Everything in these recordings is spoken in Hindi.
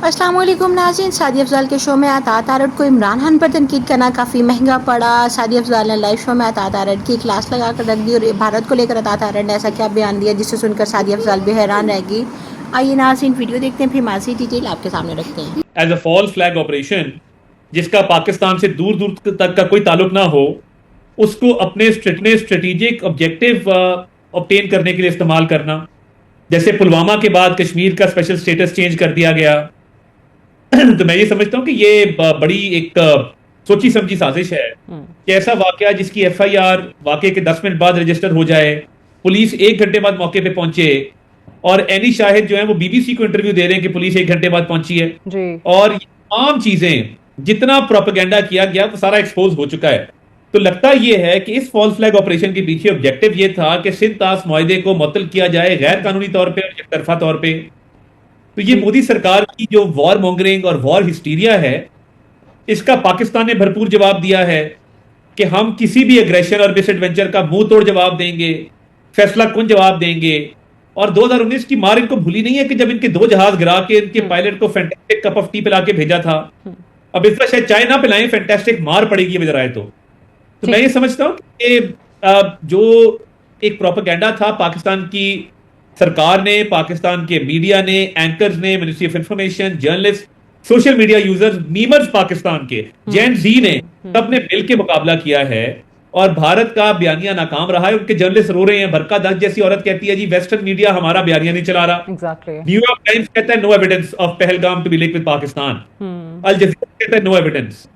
अस्सलाम वालेकुम नाज़रीन, सादी अफजाल के शो में अतात आरट को इमरान खान पर तनकीद करना काफ़ी महंगा पड़ा। सादी अफजाल ने लाइव शो में अतात आरट की क्लास लगा कर रख दी और भारत को लेकर अतात आरट ने ऐसा क्या बयान दिया जिसे सुनकर सादी अफजाल भी हैरान रहेगी। आइए नाज़रीन वीडियो देखते हैं, फिर माजी डिटेल आपके सामने रखते हैं। As a false flag operation जिसका पाकिस्तान से दूर दूर तक का कोई ताल्लुक ना हो, उसको अपने स्ट्रेटेजिक ऑब्जेक्टिव ऑब्टेन करने के लिए इस्तेमाल करना। जैसे पुलवामा के बाद कश्मीर का स्पेशल स्टेटस चेंज कर दिया गया। तो मैं ये समझता हूँ कि ये बड़ी एक सोची समझी साजिश है कि ऐसा वाकया जिसकी एफआईआर वाकये के 10 मिनट बाद रजिस्टर हो जाए, पुलिस 1 घंटे बाद मौके पे पहुंचे और एनी शाहिद जो है वो बीबीसी को इंटरव्यू दे रहे हैं कि पुलिस 1 घंटे बाद पहुंची है जी। और ये तमाम चीजें जितना प्रोपेगेंडा किया गया वो सारा एक्सपोज हो चुका है। तो लगता यह है कि इस फॉल्स फ्लैग ऑपरेशन के पीछे ऑब्जेक्टिव ये था कि सिंध ताश मुआहदे को मुअत्तल किया जाए गैर कानूनी तौर पे और एकतरफा तौर पे। तो ये मोदी सरकार की जो वॉर मॉन्गरिंग और वॉर हिस्टीरिया है, इसका पाकिस्तान ने भरपूर जवाब दिया है कि हम किसी भी एग्रेशन और मिसएडवेंचर का मुंह तोड़ जवाब देंगे, फैसला कुन जवाब देंगे। और 2019 की मार इनको भूली नहीं है कि जब इनके 2 जहाज गिरा के इनके पायलट को फैंटास्टिक कप ऑफ टी पिला के भेजा था। अब इस तरह शायद चाय ना पिलाएं, फैंटास्टिक मार पड़ेगी वजह आए तो मैं ये समझता हूं कि जो एक प्रोपेगेंडा था पाकिस्तान की सरकार ने, पाकिस्तान के मीडिया ने, एंकर्स ने, ministry of information, journalist, social media users, memers Pakistan के जेन जी ने सबने मिल के मुकाबला किया है और भारत का बयानिया नाकाम रहा है। उनके जर्नलिस्ट रो रहे हैं। बरका दत्त जैसी औरत कहती है जी वेस्टर्न मीडिया हमारा बयानिया नहीं चला रहा। न्यूयॉर्क टाइम्स कहता है no evidence of Pahalgam to be linked with Pakistan. Al Jazeera कहता है नो एविडेंस।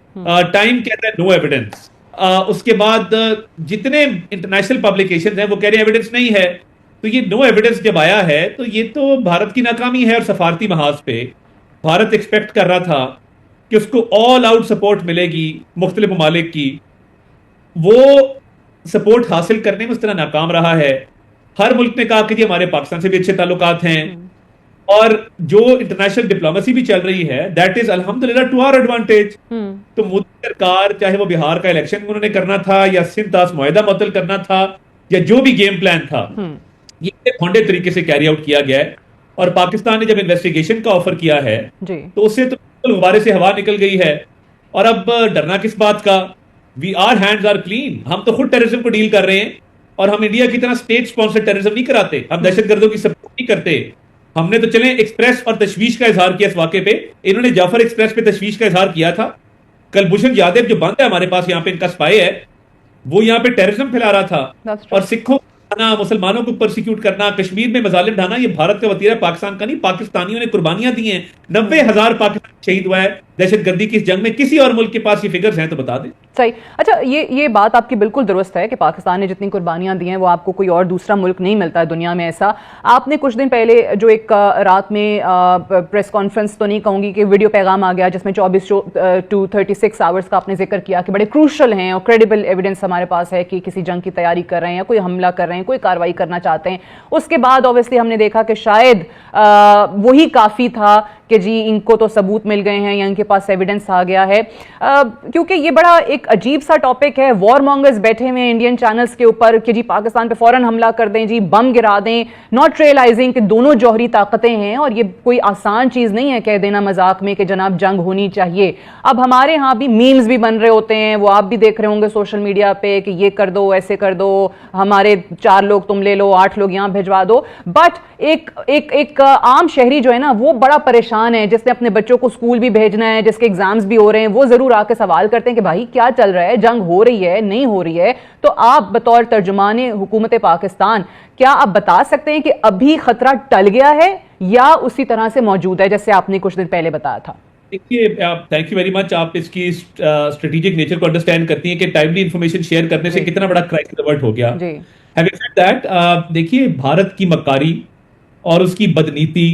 टाइम कहता है नो एविडेंस। उसके बाद जितने इंटरनेशनल पब्लिकेशन हैं वो कह रहे हैं एविडेंस नहीं है। तो ये नो एविडेंस जब आया है तो ये तो भारत की नाकामी है। और सफारती महाज पे भारत एक्सपेक्ट कर रहा था कि उसको ऑल आउट सपोर्ट मिलेगी मुख्तलिफ ममालिक की, वो सपोर्ट हासिल करने में उस तरह नाकाम रहा है। हर मुल्क ने कहा कि जी हमारे पाकिस्तान से भी अच्छे ताल्लुकात हैं और जो इंटरनेशनल डिप्लोमेसी भी चल रही है दैट इज अल्हम्दुलिल्लाह टू आवर एडवांटेज। तो मोदी सरकार चाहे वो बिहार का इलेक्शन उन्होंने करना था या सिंध ताश मुआहदा मुअत्तल करना था या जो भी गेम प्लान था, ये फंडे तरीके से कैरी आउट किया गया है। और पाकिस्तान ने जब इन्वेस्टिगेशन का ऑफर किया है तो उससे तो गुब्बारे से हवा निकल गई है। और अब डरना किस बात का? We are hands are clean. हम तो खुद टेररिज्म को डील कर रहे हैं और हम इंडिया की तरह स्टेट स्पॉन्सर्ड टेररिज्म नहीं कराते, हम दहशतगर्दों की सपोर्ट नहीं करते। हमने तो चले एक्सप्रेस और तशवीश का इजहार किया इस वाकये पे। इन्होंने जाफर एक्सप्रेस पे तशवीश का इजहार किया था। कलभूषण यादव जो बंद है हमारे पास यहाँ पे, इनका स्पाई है, वो यहाँ पे टेररिज्म फैला रहा था और सिखों ना मुसलमानों को परसिक्यूट करना, कश्मीर में मजालिम ढाना, ये भारत का वतीरा, पाकिस्तान का नहीं। पाकिस्तानियों ने कुर्बानियां दी हैं। 90,000 पाकिस्तान शहीद हुआ है दहशतगर्दी की इस जंग में। किसी और मुल्क के पास ये फिगर्स हैं तो बता दें। सही। अच्छा, ये बात आपकी बिल्कुल दुरुस्त है कि पाकिस्तान ने जितनी कुर्बानियां दी हैं वो आपको कोई और दूसरा मुल्क नहीं मिलता है दुनिया में ऐसा। आपने कुछ दिन पहले जो एक रात में प्रेस कॉन्फ्रेंस तो नहीं कहूंगी कि वीडियो पैगाम आ गया जिसमें 24 to 36 आवर्स का आपने जिक्र किया कि बड़े क्रूशल हैं और क्रेडिबल एविडेंस हमारे पास है कि किसी जंग की तैयारी कर रहे हैं या कोई हमला कर रहे हैं, कोई कार्रवाई करना चाहते हैं। उसके बाद ऑब्वियसली हमने देखा कि शायद वही काफ़ी था कि जी इनको तो सबूत मिल गए हैं या इनके पास एविडेंस आ गया है। क्योंकि ये बड़ा एक अजीब सा टॉपिक है। वॉर मॉन्गर्स बैठे हुए हैं इंडियन चैनल्स के ऊपर कि जी पाकिस्तान पे फौरन हमला कर दें, जी बम गिरा दें, नॉट रियलाइजिंग कि दोनों जौहरी ताकतें हैं और ये कोई आसान चीज़ नहीं है कह देना मजाक में कि जनाब जंग होनी चाहिए। अब हमारे यहाँ भी मीम्स भी बन रहे होते हैं, वो आप भी देख रहे होंगे सोशल मीडिया पे कि ये कर दो, ऐसे कर दो, हमारे 4 लोग तुम ले लो, 8 लोग यहाँ भिजवा दो। बट एक आम शहरी जो है ना वो बड़ा परेशान है, जिसने अपने बच्चों को स्कूल भी भेजना है, जिसके एग्जाम्स भी हो रहे हैं, वो जरूर आके सवाल करते हैं कि भाई क्या चल रहा है, जंग हो रही है नहीं हो रही है। तो आप बतौर तर्जुमाने हुकूमत पाकिस्तान क्या आप बता सकते हैं कि अभी खतरा टल गया है या उसी तरह से मौजूद है जैसे आपने कुछ दिन पहले बताया था? देखिए, थैंक यू वेरी मच। आप इसकी स्ट्रेटेजिक नेचर को अंडरस्टैंड करती हैं कि टाइमली इंफॉर्मेशन शेयर करने से कितना बड़ा क्राइसिस अवर्ट हो गया। हैविंग सेड दैट, देखिए भारत की मक्कारी और उसकी बदनीति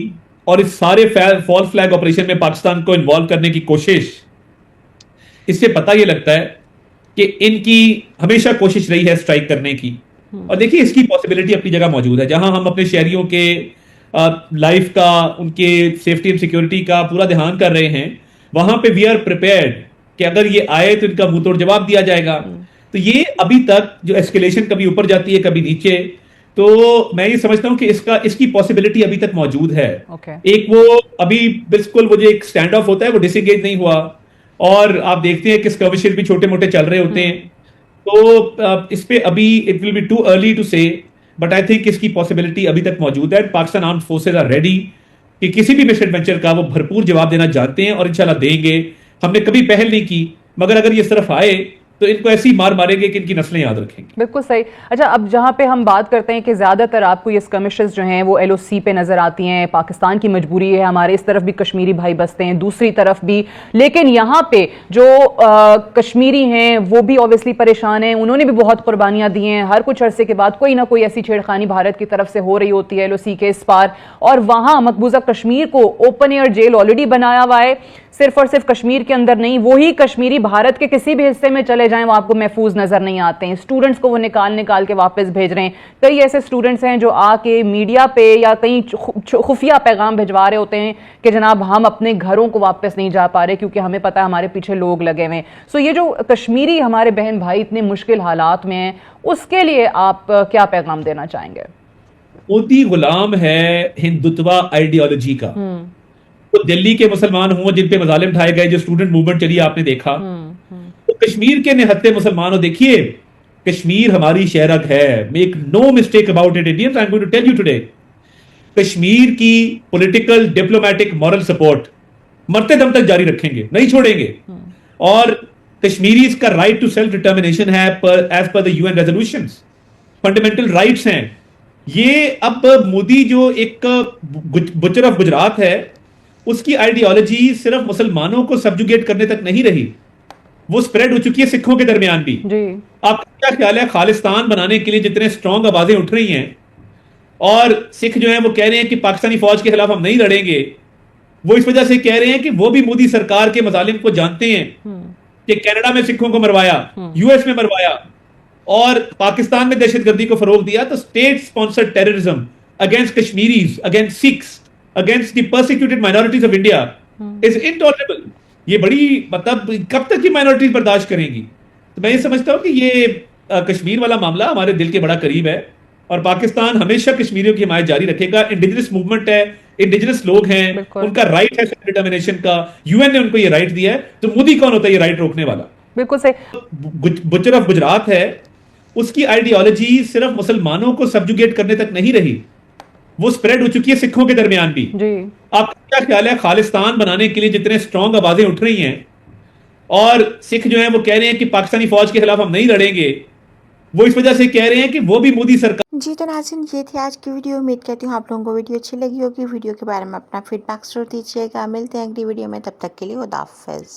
और इस सारे फॉल्स फ्लैग ऑपरेशन में पाकिस्तान को इन्वॉल्व करने की कोशिश, इससे पता यह लगता है कि इनकी हमेशा कोशिश रही है स्ट्राइक करने की। और देखिए इसकी पॉसिबिलिटी अपनी जगह मौजूद है। जहां हम अपने शहरियों के लाइफ का, उनके सेफ्टी एंड सिक्योरिटी का पूरा ध्यान कर रहे हैं, वहां पे वी आर प्रिपेयर्ड कि अगर ये आए तो इनका मुंह तोड़ जवाब दिया जाएगा। तो ये अभी तक जो एस्केलेशन कभी ऊपर जाती है कभी नीचे, तो मैं ये समझता हूं कि इसकी पॉसिबिलिटी अभी तक मौजूद है। ओके। एक वो अभी बिल्कुल वो जो एक स्टैंड ऑफ होता है वो डिसएंगेज नहीं हुआ, और आप देखते हैं कि स्कर्विशेस भी छोटे मोटे चल रहे होते हैं। तो इस पे अभी it will be too early to say, but I think इसकी पॉसिबिलिटी अभी तक मौजूद है। Pakistan armed forces are ready कि किसी भी मिसएडवेंचर का वो भरपूर जवाब देना चाहते हैं और इंशाल्लाह देंगे। हमने कभी पहल नहीं की, मगर अगर ये इस तरफ आए तो इनको ऐसी मार मारेंगे कि इनकी नस्लें याद रखेंगे। बिल्कुल सही। अच्छा, अब जहां पे हम बात करते हैं कि ज़्यादातर आपको ये स्कर्मिशेस जो हैं वो LOC पे नज़र आती हैं, पाकिस्तान की मजबूरी है, हमारे इस तरफ भी कश्मीरी भाई बसते हैं, दूसरी तरफ भी, लेकिन यहाँ पे जो कश्मीरी हैं वो भी ऑब्वियसली परेशान हैं, उन्होंने भी बहुत कुर्बानियाँ दी हैं। हर कुछ अरसे के बाद कोई ना कोई ऐसी छेड़खानी भारत की तरफ से हो रही होती है LOC के इस पार, और वहाँ मकबूजा कश्मीर को ओपन एयर जेल ऑलरेडी बनाया हुआ है। सिर्फ और सिर्फ कश्मीर के अंदर नहीं, वही कश्मीरी भारत के किसी भी हिस्से में चले जाएं वो आपको महफूज नजर नहीं आते हैं। स्टूडेंट्स को वो निकाल के वापस भेज रहे हैं। कई ऐसे स्टूडेंट्स हैं जो आके मीडिया पे या कहीं खुफिया पैगाम भिजवा रहे होते हैं कि जनाब हम अपने घरों को वापस नहीं जा पा रहे क्योंकि हमें पता है हमारे पीछे लोग लगे हुए हैं। सो ये जो कश्मीरी हमारे बहन भाई इतने मुश्किल हालात में हैं, उसके लिए आप क्या पैगाम देना चाहेंगे? मोदी गुलाम है हिंदुत्वा आइडियोलॉजी का। तो दिल्ली के मुसलमान हुए जिन पे मजालिम ढाए गए, जो स्टूडेंट मूवमेंट चली आपने देखा, तो कश्मीर के निहत्ते मुसलमानों, देखिए कश्मीर हमारी शहरक है, make no mistake about it Indians, I am going to tell you today, Kashmir की पॉलिटिकल डिप्लोमेटिक मॉरल सपोर्ट मरते दम तक जारी रखेंगे, नहीं छोड़ेंगे। और कश्मीरी का राइट टू सेल्फ डिटर्मिनेशन है as per the UN resolutions, fundamental rights हैं ये। अब मोदी जो एक बुचर ऑफ गुजरात है, उसकी आइडियोलॉजी सिर्फ मुसलमानों को सब्जुगेट करने तक नहीं रही, वो स्प्रेड हो चुकी है सिखों के दरमियान भी। जी। आपका क्या ख्याल है, खालिस्तान बनाने के लिए जितने स्ट्रॉन्ग आवाजें उठ रही हैं और सिख जो हैं वो कह रहे हैं कि पाकिस्तानी फौज के खिलाफ हम नहीं लड़ेंगे, वो इस वजह से कह रहे हैं कि वो भी मोदी सरकार के मजालिम को जानते हैं कि कनाडा में सिखों को मरवाया, US में मरवाया और पाकिस्तान में दहशतगर्दी को फरोग दिया। तो state sponsored terrorism against Kashmiris, against Sikhs, against the persecuted minorities of India is intolerable। ये बड़ी मतलब कब तक ये माइनॉरिटीज बर्दाश्त करेंगी? तो मैं ये समझता हूं कि ये कश्मीर वाला मामला हमारे दिल के बड़ा करीब है और पाकिस्तान हमेशा कश्मीरियों की हिमायत जारी रखेगा। इंडिजिनस मूवमेंट है, इंडिजिनस लोग हैं, उनका राइट है सेल्फ डिटर्मिनेशन का, UN ने उनको ये राइट दिया है, तो मोदी कौन होता है ये राइट रोकने वाला? बिल्कुल सही। बुचर ऑफ गुजरात है, उसकी आइडियोलॉजी सिर्फ मुसलमानों को सब्जुगेट करने तक नहीं रही, वो स्प्रेड हो चुकी है सिखों के दरमियान भी। जी। आपका क्या ख्याल है, खालिस्तान बनाने के लिए जितने स्ट्रॉन्ग आवाजें उठ रही हैं और सिख जो हैं वो कह रहे हैं कि पाकिस्तानी फौज के खिलाफ हम नहीं लड़ेंगे, वो इस वजह से कह रहे हैं कि वो भी मोदी सरकार। जी तो नाज़रीन, ये थी आज की वीडियो। उम्मीद करती हूँ आप लोगों को वीडियो अच्छी लगी होगी। वीडियो के बारे में अपना फीडबैक जरूर दीजिएगा। मिलते हैं अगली वीडियो में, तब तक के लिए खुदा हाफिज़।